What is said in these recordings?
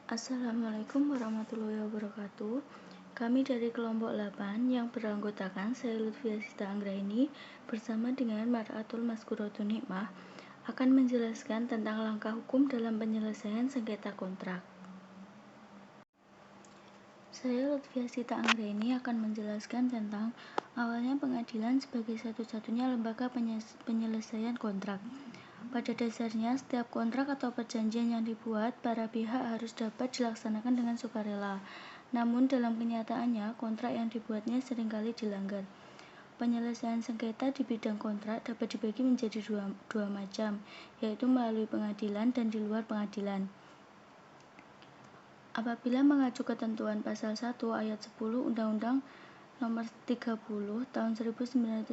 Assalamualaikum warahmatullahi wabarakatuh. Kami dari kelompok 8 yang beranggotakan saya Lutfia Sita Anggraini bersama dengan Mar'atul Maskuratun Hikmah akan menjelaskan tentang langkah hukum dalam penyelesaian sengketa kontrak. Saya Lutfia Sita Anggraini akan menjelaskan tentang awalnya pengadilan sebagai satu-satunya lembaga penyelesaian kontrak. Pada dasarnya, setiap kontrak atau perjanjian yang dibuat, para pihak harus dapat dilaksanakan dengan sukarela. Namun, dalam kenyataannya, kontrak yang dibuatnya seringkali dilanggar. Penyelesaian sengketa di bidang kontrak dapat dibagi menjadi dua macam, yaitu melalui pengadilan dan di luar pengadilan. Apabila mengacu ketentuan pasal 1 ayat 10 Undang-Undang Nomor 30 Tahun 1999,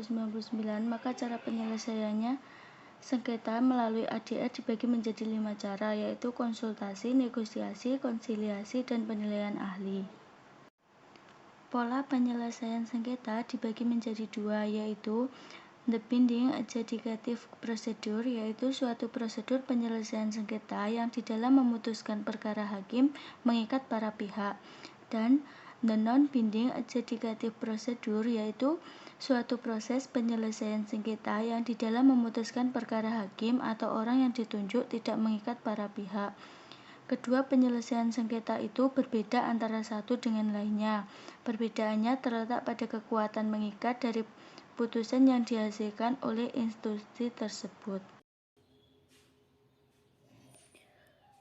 maka cara penyelesaiannya sengketa melalui ADR dibagi menjadi 5 cara, yaitu konsultasi, negosiasi, konsiliasi, dan penilaian ahli. Pola penyelesaian sengketa dibagi menjadi dua, yaitu the binding adjudicative procedure, yaitu suatu prosedur penyelesaian sengketa yang di dalam memutuskan perkara hakim mengikat para pihak, dan the non-binding adjudicative procedure, yaitu suatu proses penyelesaian sengketa yang di dalam memutuskan perkara hakim atau orang yang ditunjuk tidak mengikat para pihak. Kedua penyelesaian sengketa itu berbeda antara satu dengan lainnya. Perbedaannya terletak pada kekuatan mengikat dari putusan yang dihasilkan oleh institusi tersebut.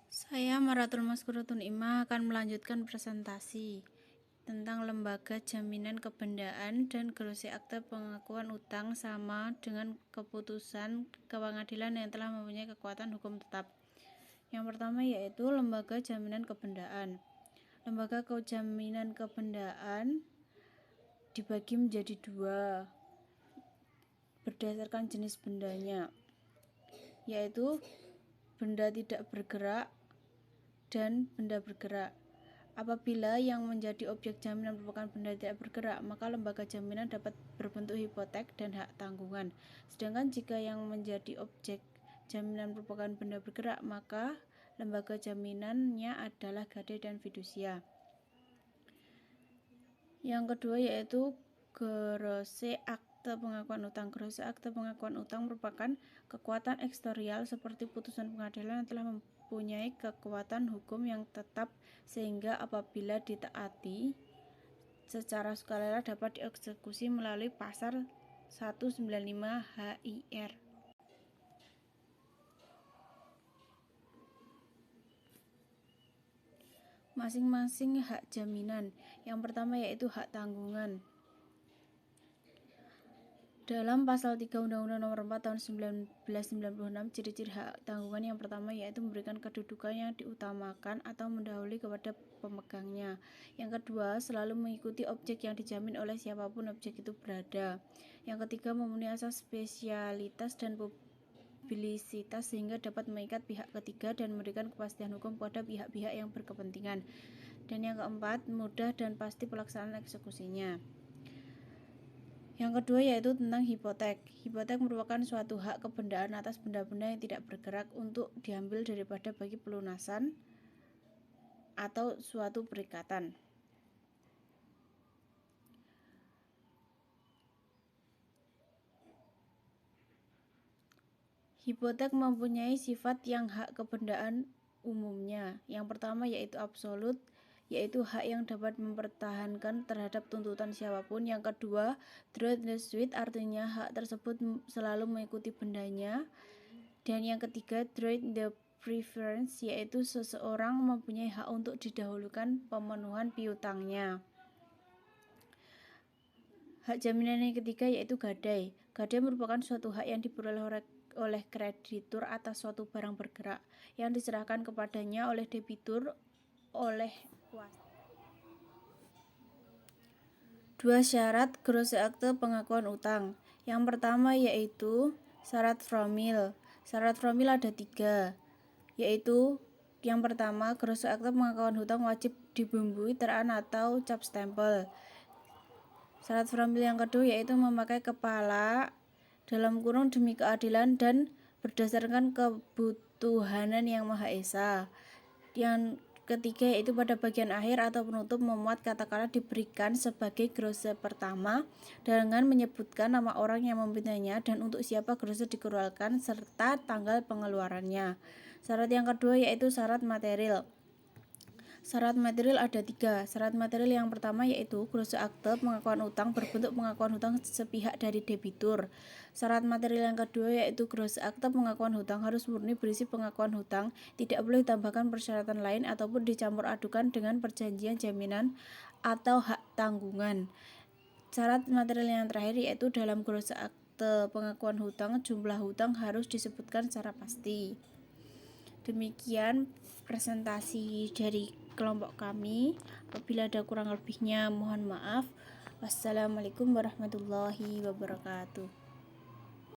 Saya Mar'atul Maskuratun Hikmah akan melanjutkan presentasi tentang lembaga jaminan kebendaan dan grosse akte pengakuan utang sama dengan keputusan pengadilan yang telah mempunyai kekuatan hukum tetap. Yang pertama yaitu lembaga jaminan kebendaan. Lembaga jaminan kebendaan dibagi menjadi dua berdasarkan jenis bendanya, yaitu benda tidak bergerak dan benda bergerak. Apabila yang menjadi objek jaminan merupakan benda tidak bergerak, maka lembaga jaminan dapat berbentuk hipotek dan hak tanggungan. Sedangkan jika yang menjadi objek jaminan merupakan benda bergerak, maka lembaga jaminannya adalah gadai dan fidusia. Yang kedua yaitu grosse akte pengakuan utang. Grosse akte pengakuan utang merupakan kekuatan eksterior seperti putusan pengadilan yang telah mempunyai kekuatan hukum yang tetap sehingga apabila ditaati secara sukarela dapat dieksekusi melalui pasal 195 HIR. Masing-masing hak jaminan. Yang pertama yaitu hak tanggungan. Dalam pasal 3 Undang-Undang Nomor 4 Tahun 1996, ciri-ciri hak tanggungan yang pertama yaitu memberikan kedudukan yang diutamakan atau mendahului kepada pemegangnya. Yang kedua, selalu mengikuti objek yang dijamin oleh siapapun objek itu berada. Yang ketiga, memenuhi asas spesialitas dan publisitas sehingga dapat mengikat pihak ketiga dan memberikan kepastian hukum kepada pihak-pihak yang berkepentingan. Dan yang keempat, mudah dan pasti pelaksanaan eksekusinya. Yang kedua yaitu tentang hipotek. Hipotek merupakan suatu hak kebendaan atas benda-benda yang tidak bergerak untuk diambil daripada bagi pelunasan atau suatu perikatan. Hipotek mempunyai sifat yang hak kebendaan umumnya. Yang pertama yaitu absolut, yaitu hak yang dapat mempertahankan terhadap tuntutan siapapun. Yang kedua, droit de suite, artinya hak tersebut selalu mengikuti bendanya. Dan yang ketiga, droit de preference, yaitu seseorang mempunyai hak untuk didahulukan pemenuhan piutangnya. Hak jaminan yang ketiga yaitu gadai. Gadai merupakan suatu hak yang diperoleh oleh kreditur atas suatu barang bergerak yang diserahkan kepadanya oleh debitur oleh kuasa. Dua syarat grosse akte pengakuan utang. Yang pertama yaitu syarat formil. Syarat formil ada 3, yaitu yang pertama, grosse akte pengakuan hutang wajib dibumbui teraan atau cap stempel. Syarat formil yang kedua yaitu memakai kepala dalam kurung demi keadilan dan berdasarkan kebutuhanan yang Maha Esa. Yang ketiga yaitu pada bagian akhir atau penutup memuat kata-kata diberikan sebagai glose pertama dengan menyebutkan nama orang yang memintanya dan untuk siapa glose dikeluarkan serta tanggal pengeluarannya. Syarat yang kedua yaitu syarat material. Syarat material ada 3. Syarat material yang pertama yaitu glose akte pengakuan utang berbentuk pengakuan hutang sepihak dari debitur. Syarat material yang kedua yaitu glose akte pengakuan hutang harus murni berisi pengakuan hutang, tidak boleh ditambahkan persyaratan lain ataupun dicampur adukan dengan perjanjian jaminan atau hak tanggungan. Syarat material yang terakhir yaitu dalam glose akte pengakuan hutang jumlah hutang harus disebutkan secara pasti. Demikian presentasi dari kelompok kami. Apabila ada kurang lebihnya mohon maaf. Wassalamualaikum warahmatullahi wabarakatuh.